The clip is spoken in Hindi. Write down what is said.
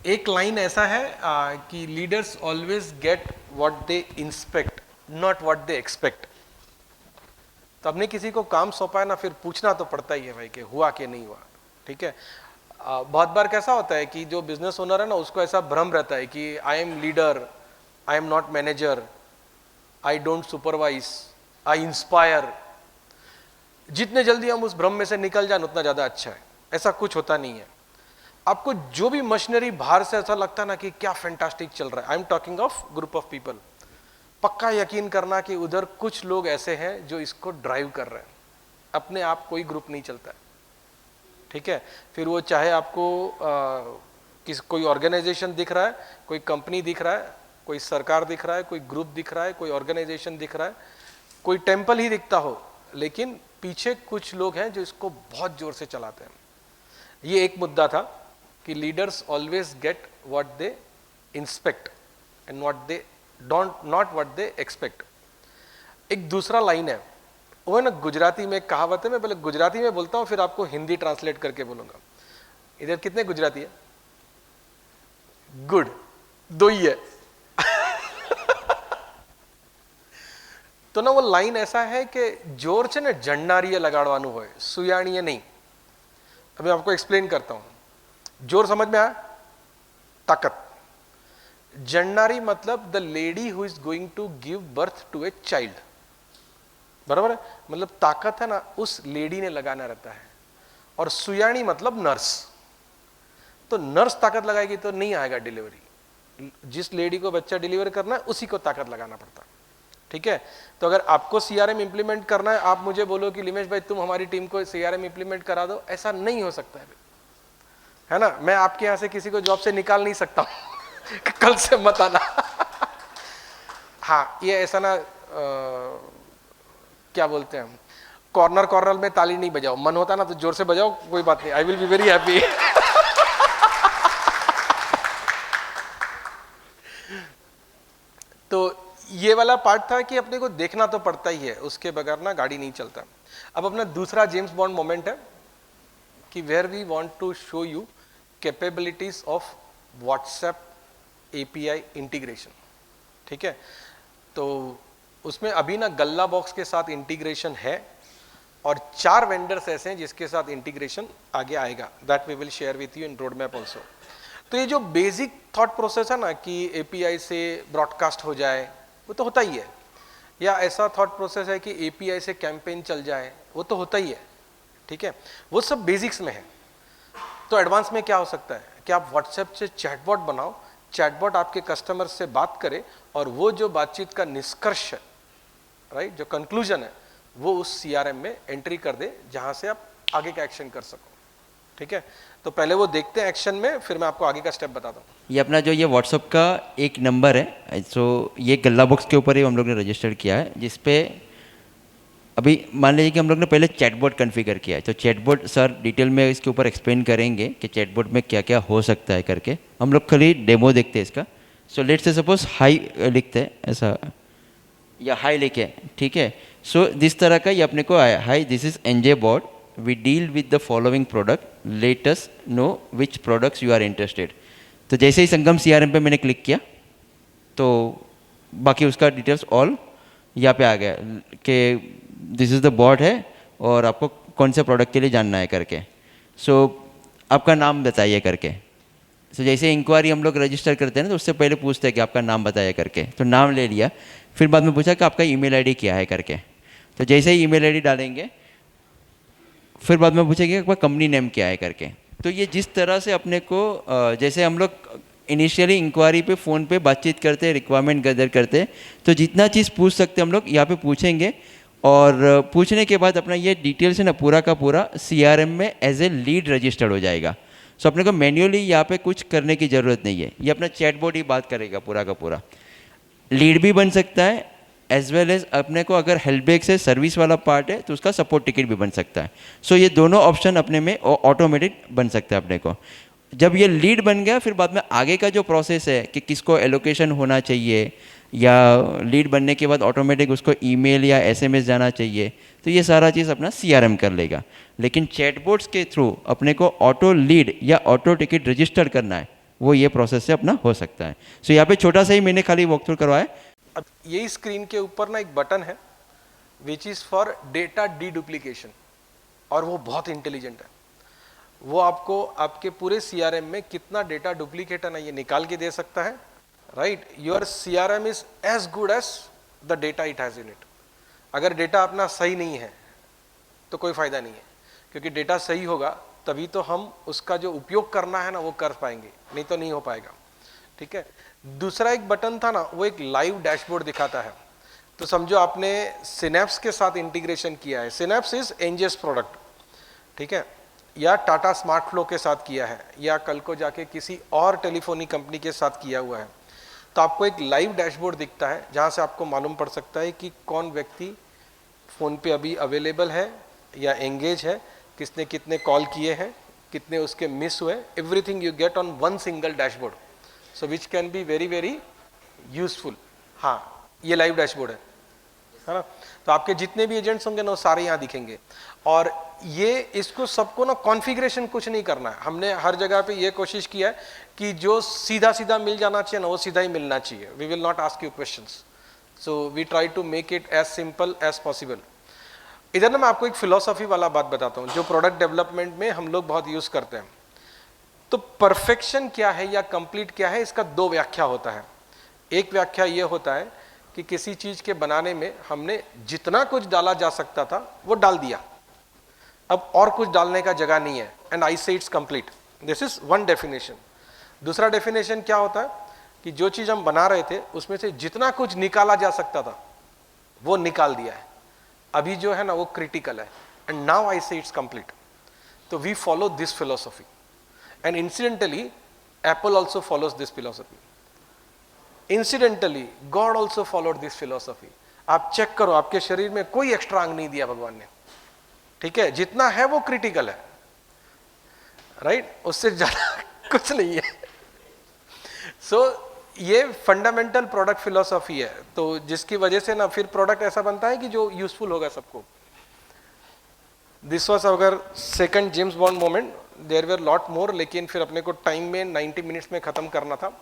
एक लाइन ऐसा है कि leaders always get what they inspect, not what they expect. तो आपने किसी को काम सौंपा है ना, फिर पूछना तो पड़ता ही है भाई कि हुआ कि नहीं हुआ। ठीक है। बहुत बार कैसा होता है कि जो बिजनेस ओनर है ना, उसको ऐसा भ्रम रहता है कि I am leader, I am not manager, I don't supervise, I inspire. जितने जल्दी हम उस भ्रम में से निकल जाए उतना ज्यादा अच्छा है। ऐसा कुछ होता नहीं है। आपको जो भी मशीनरी बाहर से ऐसा लगता है ना कि क्या फैंटास्टिक चल रहा है, I am talking of group of people, पक्का यकीन करना कि उधर कुछ लोग ऐसे हैं जो इसको ड्राइव कर रहे हैं। अपने आप कोई ग्रुप नहीं चलता है। ठीक है। फिर वो चाहे आपको कोई ऑर्गेनाइजेशन दिख रहा है, कोई कंपनी दिख रहा है, कोई सरकार दिख रहा है, कोई ग्रुप दिख रहा है, कोई ऑर्गेनाइजेशन दिख रहा है, कोई टेम्पल ही दिखता हो, लेकिन पीछे कुछ लोग हैं जो इसको बहुत जोर से चलाते हैं। ये एक मुद्दा था कि leaders always get what they inspect and not what they expect. एक दूसरा लाइन है, वो है ना, गुजराती में एक कहावत है, मैं पहले गुजराती में बोलता हूं फिर आपको हिंदी ट्रांसलेट करके बोलूंगा। इधर कितने गुजराती है? गुड, दो ही है। तो ना वो लाइन ऐसा है कि जोर से ना जन्नारिये लगाड़वानु होय, सुयाणिये नहीं। अभी आपको एक्सप्लेन करता हूं। जोर समझ में आया? ताकत। जन्नारी मतलब the lady who is going to give birth to a child, बराबर है? मतलब ताकत है ना उस लेडी ने लगाना रहता है। और सुयाणी मतलब नर्स। तो नर्स ताकत लगाएगी तो नहीं आएगा डिलीवरी। जिस लेडी को बच्चा डिलीवर करना है उसी को ताकत लगाना पड़ता है। ठीक है। तो अगर आपको सीआरएम इंप्लीमेंट करना है, आप मुझे बोलो कि लिमेश भाई तुम हमारी टीम को सीआरएम इंप्लीमेंट करा दो, ऐसा नहीं हो सकता है ना। मैं आपके यहां से किसी को जॉब से निकाल नहीं सकता हूं। कल से मत आना। हाँ, ये ऐसा ना क्या बोलते हैं हम, कॉर्नर कॉर्नर में ताली नहीं बजाओ। मन होता ना तो जोर से बजाओ, कोई बात नहीं, I will be very happy. तो ये वाला पार्ट था कि अपने को देखना तो पड़ता ही है, उसके बगैर ना गाड़ी नहीं चलता। अब अपना दूसरा जेम्स बॉन्ड मोमेंट है कि where we want to show you capabilities of WhatsApp API integration. ठीक है। तो उसमें अभी ना गल्ला बॉक्स के साथ इंटीग्रेशन है और 4 वेंडर्स ऐसे हैं जिसके साथ इंटीग्रेशन आगे आएगा। That we will share with you in road map also. तो ये जो बेसिक थॉट प्रोसेस है ना कि एपीआई से ब्रॉडकास्ट हो जाए, वो तो होता ही है। या ऐसा थॉट प्रोसेस है कि एपीआई से कैंपेन चल जाए, वो तो होता ही है। ठीक है। वो सब बेसिक्स में है। तो एडवांस में क्या हो सकता है कि आप व्हाट्सएप से चैटबॉट बनाओ, चैटबॉट आपके कस्टमर से बात करे और वो जो बातचीत का निष्कर्ष है, राइट, जो कंक्लूजन है, वो उस सीआरएम में एंट्री कर दे जहां से आप आगे का एक्शन कर सको। ठीक है। तो पहले वो देखते हैं एक्शन में, फिर मैं आपको आगे का स्टेप बताता हूँ। ये अपना जो ये व्हाट्सअप का एक नंबर है, सो ये गल्ला बॉक्स के ऊपर ही हम लोग ने रजिस्टर किया है, जिसपे अभी मान लीजिए कि हम लोग ने पहले चैटबॉट कॉन्फ़िगर किया है। तो चैटबॉट सर डिटेल में इसके ऊपर एक्सप्लेन करेंगे कि चैटबॉट में क्या क्या हो सकता है करके। हम लोग खाली डेमो देखते हैं इसका। So let's say suppose high लिखते हैं ऐसा, या हाई लिखे, ठीक है। सो दिस तरह का ये अपने को आया, hi this is NJ bot, we deal with the following product, let us know which products you are interested. तो जैसे ही संगम सीआरएम पे मैंने क्लिक किया तो बाकी उसका डिटेल्स ऑल यहाँ पे आ गया कि दिस इज़ द बॉट है और आपको कौन से प्रोडक्ट के लिए जानना है करके। सो आपका नाम बताइए करके। सो जैसे इंक्वायरी हम लोग रजिस्टर करते हैं ना, तो उससे पहले पूछते हैं कि आपका नाम बताइए करके। तो नाम ले लिया, फिर बाद में पूछा कि आपका ईमेल आईडी क्या है करके। तो जैसे ही ईमेल आईडी डालेंगे, फिर बाद में पूछेंगे आपका कंपनी नेम क्या है करके। तो ये जिस तरह से अपने को जैसे हम लोग इनिशियली इंक्वायरी पे फ़ोन पे बातचीत करते हैं, रिक्वायरमेंट गैदर करते हैं, तो जितना चीज़ पूछ सकते हैं हम लोग यहाँ पे पूछेंगे। और पूछने के बाद अपना ये डिटेल्स है ना पूरा का पूरा सीआरएम में एज ए लीड रजिस्टर्ड हो जाएगा। सो अपने को मैन्युअली यहाँ पे कुछ करने की ज़रूरत नहीं है, ये अपना चैटबॉट ही बात करेगा पूरा का पूरा। लीड भी बन सकता है एज वेल एज अपने को अगर हेल्पडेस्क से सर्विस वाला पार्ट है तो उसका सपोर्ट टिकट भी बन सकता है। सो ये दोनों ऑप्शन अपने में ऑटोमेटिक बन सकता है अपने को। जब ये लीड बन गया, फिर बाद में आगे का जो प्रोसेस है कि किसको एलोकेशन होना चाहिए, या लीड बनने के बाद ऑटोमेटिक उसको ईमेल या एसएमएस जाना चाहिए, तो ये सारा चीज़ अपना सीआरएम कर लेगा। लेकिन चैटबॉट्स के थ्रू अपने को ऑटो लीड या ऑटो टिकट रजिस्टर करना है वो ये प्रोसेस से अपना हो सकता है। सो यहाँ पे छोटा सा ही मैंने खाली वॉक थ्रू करवाया। अब यही स्क्रीन के ऊपर ना एक बटन है विच इज फॉर डेटा डीडुप्लीकेशन, और वो बहुत इंटेलिजेंट है। वो आपको आपके पूरे सीआरएम में कितना डेटा डुप्लीकेट है ना ये निकाल के दे सकता है, right. Your CRM is as good as the data it has in it. अगर डेटा अपना सही नहीं है तो कोई फायदा नहीं है, क्योंकि डेटा सही होगा तभी तो हम उसका जो उपयोग करना है ना वो कर पाएंगे, नहीं तो नहीं हो पाएगा, ठीक है। दूसरा एक बटन था ना, वो एक लाइव डैशबोर्ड दिखाता है। तो समझो आपने सिनेप्स के साथ इंटीग्रेशन किया है, सिनेप्स इज एनजीएस प्रोडक्ट, ठीक है, या टाटा स्मार्ट फ्लो के साथ किया है, या कल को जाके किसी और टेलीफोनी कंपनी के साथ किया हुआ है, तो आपको एक लाइव डैशबोर्ड दिखता है जहां से आपको मालूम पड़ सकता है कि कौन व्यक्ति फोन पे अभी अवेलेबल है या एंगेज है, किसने कितने कॉल किए हैं, कितने उसके मिस हुए, everything you get on one single dashboard, so which can be very very useful. हाँ, ये लाइव डैशबोर्ड है ना। तो आपके जितने भी एजेंट्स होंगे ना वो सारे यहाँ दिखेंगे। और ये इसको सबको ना कॉन्फ़िगरेशन कुछ नहीं करना है, हमने हर जगह पे ये कोशिश किया है कि जो सीधा सीधा मिल जाना चाहिए ना वो सीधा ही मिलना चाहिए। We will not ask you questions, so we try to make it as simple as possible. इधर ना मैं आपको एक फिलॉसफी वाला बात बताता हूँ जो प्रोडक्ट डेवलपमेंट में हम लोग बहुत यूज करते हैं। तो परफेक्शन क्या है या कंप्लीट क्या है, इसका दो व्याख्या होता है। एक व्याख्या ये होता है कि किसी चीज के बनाने में हमने जितना कुछ डाला जा सकता था वो डाल दिया, अब और कुछ डालने का जगह नहीं है, and I say it's complete. This is one definition. दूसरा डेफिनेशन क्या होता है कि जो चीज हम बना रहे थे उसमें से जितना कुछ निकाला जा सकता था वो निकाल दिया है, अभी जो है ना वो क्रिटिकल है, and now I say it's complete. तो we follow this philosophy, and incidentally Apple also follows this philosophy. Incidentally God also followed this philosophy. आप चेक करो, आपके शरीर में कोई एक्स्ट्रा अंग नहीं दिया भगवान ने, ठीक है, जितना है वो क्रिटिकल है, राइट, उससे ज्यादा कुछ नहीं है। सो ये फंडामेंटल प्रोडक्ट फिलोसफी है, तो जिसकी वजह से ना फिर प्रोडक्ट ऐसा बनता है कि जो यूजफुल होगा सबको। This was our second James Bond moment, there were lot more, लेकिन फिर अपने को टाइम में 90 मिनट्स में खत्म करना था।